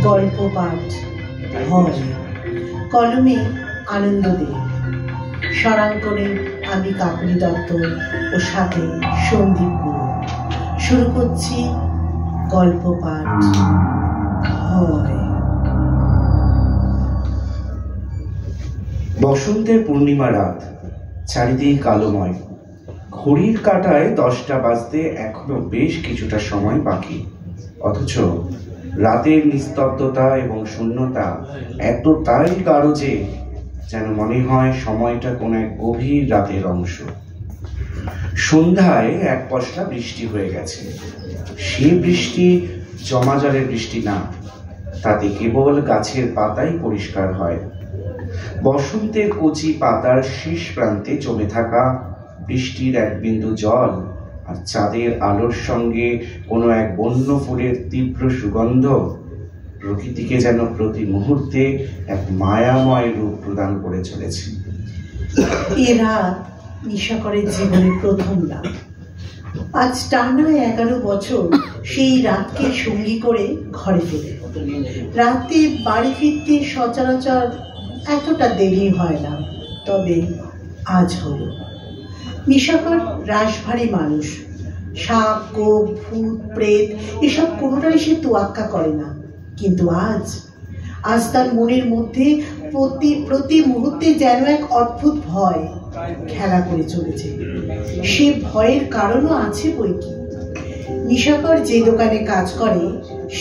গল্প পাঠ হয়, কলমে আনন্দ দে। স্বরাঙ্কনে আমি কাকুলি দত্ত ও সাথে সন্দীপ গুরু। শুরু করছি গল্প পাঠ হয়। বসন্তের পূর্ণিমা রাত, চারিদিক আলোময়। ঘড়ির কাঁটায় 10টা বাজতে এখনো বেশ কিছুটা সময় বাকি, অথচ রাতের নিস্তব্ধতা এবং শূন্যতা এতটাই গাঢ় যে যেন মনে হয় সময়টা কোনো এক গভীর রাতের অংশ। সন্ধ্যায় এক পশলা বৃষ্টি হয়ে গেছে। সে বৃষ্টি জমা জলের বৃষ্টি না, তাতে কেবল গাছের পাতাই পরিষ্কার হয়। বসন্তের কচি পাতার শেষ প্রান্তে জমে থাকা বৃষ্টির এক বিন্দু জল আর চাঁদের আলোর সঙ্গে কোনো এক বন্য ফুলের তীব্র সুগন্ধ প্রকৃতিকে যেন প্রতি মুহূর্তে এক মায়াময় রূপ প্রদান করে চলেছে। এ রাত নিশাকরের জীবনের প্রথম রাত। আজ টানা 11 বছর সেই রাতকে সঙ্গী করে ঘরে ফিরে। রাতে বাড়ি ফিরতে সচরাচর এতটা দেরি হয় না, তবে আজ হলো। নিশাকর রাশভারী মানুষ। সাপ, গোপ, ভূত, প্রেত এসব কোনোটাই সে তোয়াক্কা করে না, কিন্তু আজ তার মনের মধ্যে প্রতি মুহূর্তে যেন এক অদ্ভুত ভয় খেলা করে চলেছে। সে ভয়ের কারণও আছে বৈকি। নিশাকর যে দোকানে কাজ করে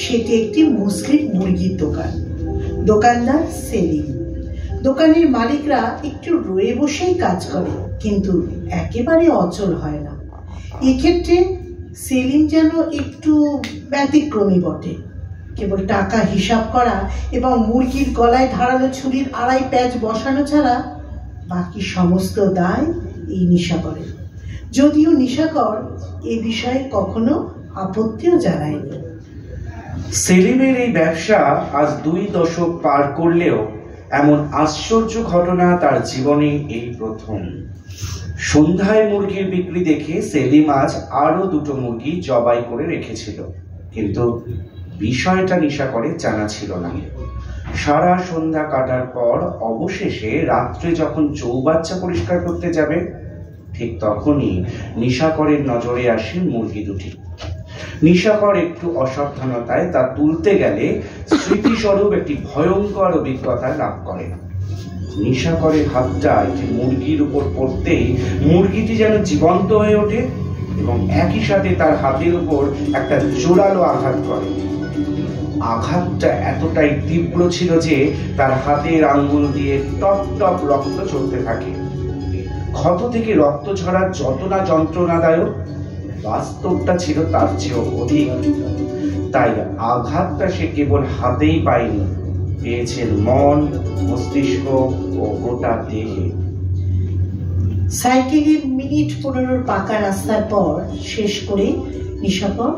সেটি একটি মুসলিম মুরগির দোকান। দোকানদার সেলিম। দোকানের মালিকরা একটু রয়ে বসেই কাজ করে, কিন্তু একেবারে অচল হয় না। এক্ষেত্রে সেলিম যেন একটু ব্যতিক্রমী বটে। কেবল টাকা হিসাব করা এবং মুরগির গলায় ধারালো ছুরির আড়াই প্যাচ বসানো ছাড়া বাকি সমস্ত দায় এই নিশাকরের। যদিও নিশাকর এ বিষয়ে কখনো আপত্তিও জানায়নি। সেলিমের এই ব্যবসা আজ 2 দশক পার করলেও এমন আশ্চর্য ঘটনা তার জীবনে এই প্রথম। সন্ধ্যায় মুরগির বিক্রি দেখে সেলিম আজ আরো 2টো মুরগি জবাই করে রেখেছিল, কিন্তু বিষয়টা নিশাকরের জানা ছিল না। সারা সন্ধ্যা কাটার পর অবশেষে রাত্রে যখন চৌবাচ্চা পরিষ্কার করতে যাবে, ঠিক তখনই নিশাকরের নজরে আসে মুরগি দুটি। নিশাকর একটু অসাবধানতায় তা তুলতে গেলে স্মৃতিস্বরূপ একটি ভয়ঙ্কর অভিজ্ঞতা লাভ করে। নিশাকরের হাতটা একটি মুরগির উপর পড়তেই মুরগিটি যেন জীবন্ত হয়ে ওঠে এবং একই সাথে তার হাতের উপর একটা জোরালো আঘাত করে। আঘাতটা এতটাই তীব্র ছিল যে তার হাতের আঙ্গুল দিয়ে টপ টপ রক্ত ঝরতে থাকে। ক্ষত থেকে রক্ত ঝরা যত না যন্ত্রণাদায়ক, বাস্তবটা ছিল তার চেয়েও অধিক। তাই আঘাতটা সে কেবল হাতেই পায়নি, পেয়েছেন মন, মস্তিষ্ক ও গোটা দেহে। সাইকেলে মিনিট 15 পাকা রাস্তার পর শেষ করে নিশাকর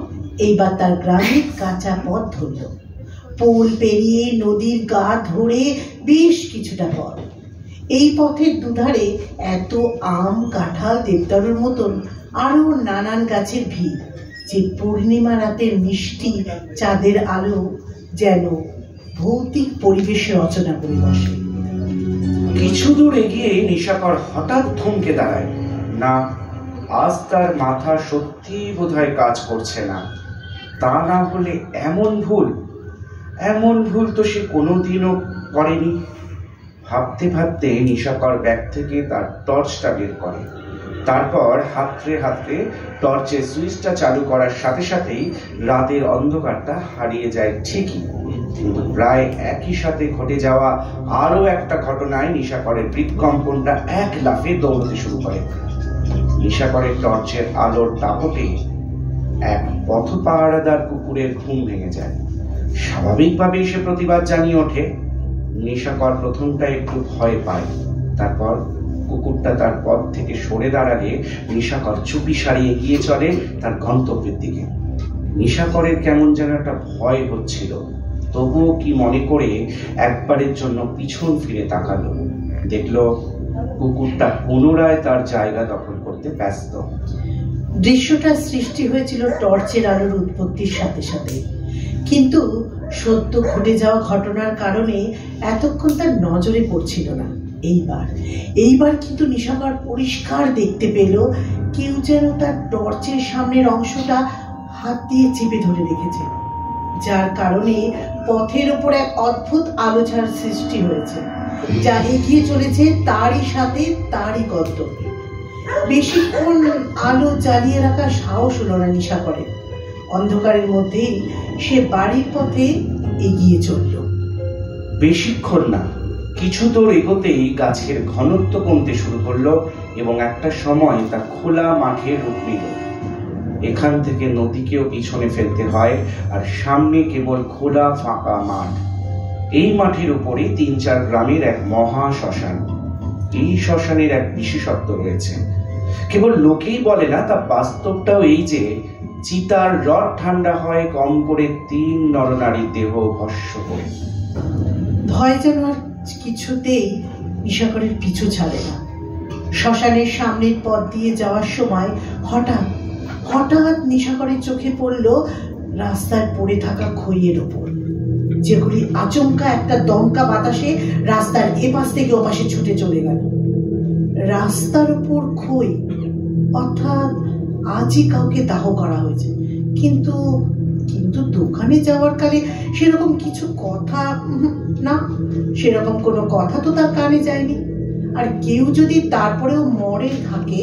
এইবার তার গ্রামের কাঁচা পথ ধরল। পোল পেরিয়ে নদীর গা ধরে বেশ কিছুটা পথ। এই পথের দুধারে এত আম, কাঁঠাল, দেবদারুর মতন আরো নানান গাছের ভিড় যে পূর্ণিমা রাতের মিষ্টি চাঁদের আলো যেন ভৌতিক পরিবেশে রচনা করে বসে। কিছু দূর এগিয়ে নিশাকর হঠাৎ থমকে দাঁড়ায়। না, আজ তার মাথা সত্যি বোধহয় কাজ করছে না। তা না হলে এমন ভুল তো সে কোনোদিনও করেনি। ভাবতে ভাবতে নিশাকর ব্যাগ থেকে তার টর্চটা বের করে। তারপর হাতড়ে টর্চের সুইচটা চালু করার সাথে সাথেই রাতের অন্ধকারটা হারিয়ে যায় ঠিকই, কিন্তু প্রায় একই সাথে ঘটে যাওয়া আরো একটা ঘটনায় নিশাকরের হৃদকম্পনটা এক লাফে দৌড়তে শুরু করে। নিশাকরের টর্চের আলোর দাপটে এক পথ পাহারাদার কুকুরের ঘুম ভেঙে যায়। স্বাভাবিকভাবেই সে প্রতিবাদ জানিয়ে ওঠে। নিশাকর প্রথমটা একটু ভয় পায়, তারপর কুকুরটা তার পথ থেকে সরে দাঁড়ালে নিশাকর চুপি সারিয়ে এগিয়ে চলে তার গন্তব্যের দিকে। নিশাকরের কেমন যেন একটা ভয় হচ্ছিল, তবুও কি মনে করে একবারের জন্য পিছন ফিরে তাকালো। দেখলো কুকুরটা পুনরায় তার জায়গা দখল করতে ব্যস্ত। দৃশ্যটা সৃষ্টি হয়েছিল টর্চের আলোর উৎপত্তির সাথে সাথে। কিন্তু সদ্য ঘটে যাওয়া ঘটনার কারণে এতক্ষণ তার নজরে পড়ছিল না। এইবার কিন্তু নিশাকর পরিষ্কার দেখতে পেল কেউ যেন তার টর্চের সামনের অংশটা হাত দিয়ে চেপে ধরে রেখেছে, যার কারণে পথের উপর এক অদ্ভুত আলোছার সৃষ্টি হয়েছে, যা এগিয়ে চলেছে তারই সাথে তারই গন্তব্যে। বেশিক্ষণ আলো জ্বালিয়ে রাখার সাহস হলো না নিশাকরের। অন্ধকারের মধ্যেই সে বাড়ির পথে এগিয়ে চলল। বেশিক্ষণ না, কিছু দূর এগোতেই গাছের ঘনত্ব কমতে শুরু করলো এবং একটা সময় তা খোলা মাঠে রূপ নিল। এখান থেকে নদীকেও পিছনে ফেলতে হয়, আর সামনে কেবল খোলা ফাঁকা মাঠ। এই মাঠের উপরে ৩-৪ গ্রামের এক মহা শ্মশান। এই শ্মশানের এক বিশেষত্ব রয়েছে, কেবল লোকেই বলে না, তা বাস্তবটাও এই যে চিতার রড ঠান্ডা হয় কম করে ৩ নরনারীর দেহ ভস্য করে। ভয় যেন আর কিছুতেই নিশাকরের পিছু ছাড়ে না। শ্মশানের সামনের পথ দিয়ে যাওয়ার সময় হঠাৎ নিশাকরের চোখে পড়ল রাস্তায় পড়ে থাকা খইয়ের ওপর, যেগুলি আচমকা একটা দমকা বাতাসে রাস্তার এপাশ থেকে ওপাশে ছুটে চলে গেল। রাস্তার উপর খই, অর্থাৎ আজই কাউকে দাহ করা হয়েছে। কিন্তু দোকানে যাওয়ার কালে সেরকম কিছু কথা না, সেরকম কোনো কথা তো তার কানে যায়নি। আর কেউ যদি তারপরেও মরে থাকে,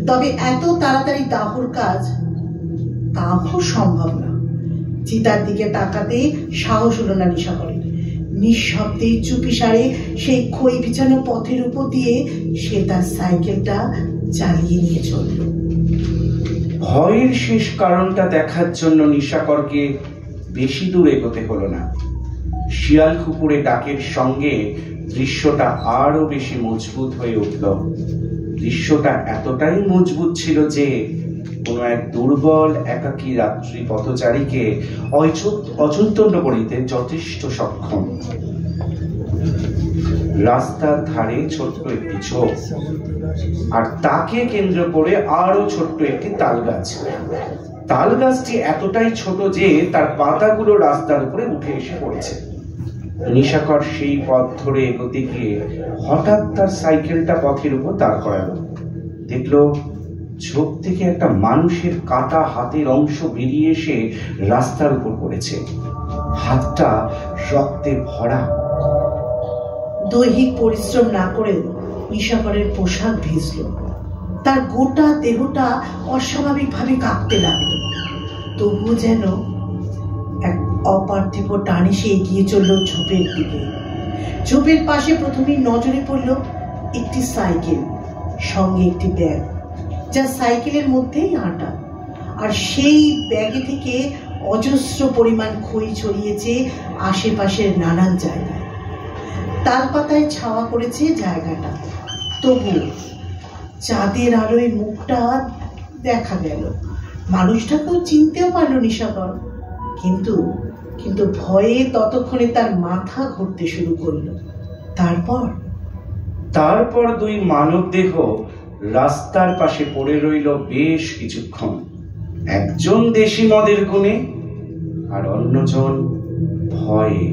তবে এত তাড়াতাড়ি দাহর কাজ তাও সম্ভব না। চিতার দিকে তাকাতে সাহস হলো না নিশাকরের। নিঃশব্দে চুপিসারে সেই খই বিছানো পথের উপর দিয়ে সে তার সাইকেলটা চালিয়ে নিয়ে চলল। ভয়ের শেষ কারণটা দেখার জন্য নিশাকরকে বেশি দূর এগোতে হলো না। শিয়াল কুকুরে ডাকের সঙ্গে দৃশ্যটা আরো বেশি মজবুত হয়ে উঠল। দৃশ্যটা এতটাই মজবুত ছিল যে কোনো এক দুর্বল একাকী রাত্রি পথচারীকে অচৈতন্য করিতে যথেষ্ট সক্ষম। রাস্তার ধারে ছোট্ট একটি ঝোপ, আর তাকে কেন্দ্র করে আরো ছোট্ট একটি তাল গাছ। তাল গাছটি এতটাই ছোট যে তার পাতাগুলো রাস্তার উপরে উঠে এসে পড়েছে। নিশাকর সেই পথ ধরে এগোতে গিয়ে হঠাৎ তার সাইকেলটা পথের উপর দাঁড় করালো। দেখলো ঝোপ থেকে একটা মানুষের কাটা হাতের অংশ বেরিয়ে এসে রাস্তার উপর পড়েছে। হাতটা রক্তে ভরা। দৈহিক পরিশ্রম না করেও নিশাকরের পোশাক ভিজল। তার গোটা দেহটা অস্বাভাবিকভাবে কাঁপতে লাগলো। তবুও যেন এক অপার্থিব টানে সে এগিয়ে চলল ঝোপের দিকে। ঝোপের পাশে প্রথমেই নজরে পড়ল একটি সাইকেল, সঙ্গে একটি ব্যাগ, যা সাইকেলের মধ্যেই আঁটা। আর সেই ব্যাগে থেকে অজস্র পরিমাণ খই ছড়িয়েছে আশেপাশের নানান জায়গায়। তাল পাতায় ছাওয়া করেছে জায়গাটা, তবু চাঁদের আলোয় মুখটা দেখা গেল। মানুষটাকেও চিনতেও পারল নিশাকর। কিন্তু ভয়ে ততক্ষণে তার মাথা ঘুরতে শুরু করলো। তারপর 2 মানব দেহ রাস্তার পাশে পড়ে রইল বেশ কিছুক্ষণ। একজন দেশি মদের গুণে, আর অন্যজন ভয়ে।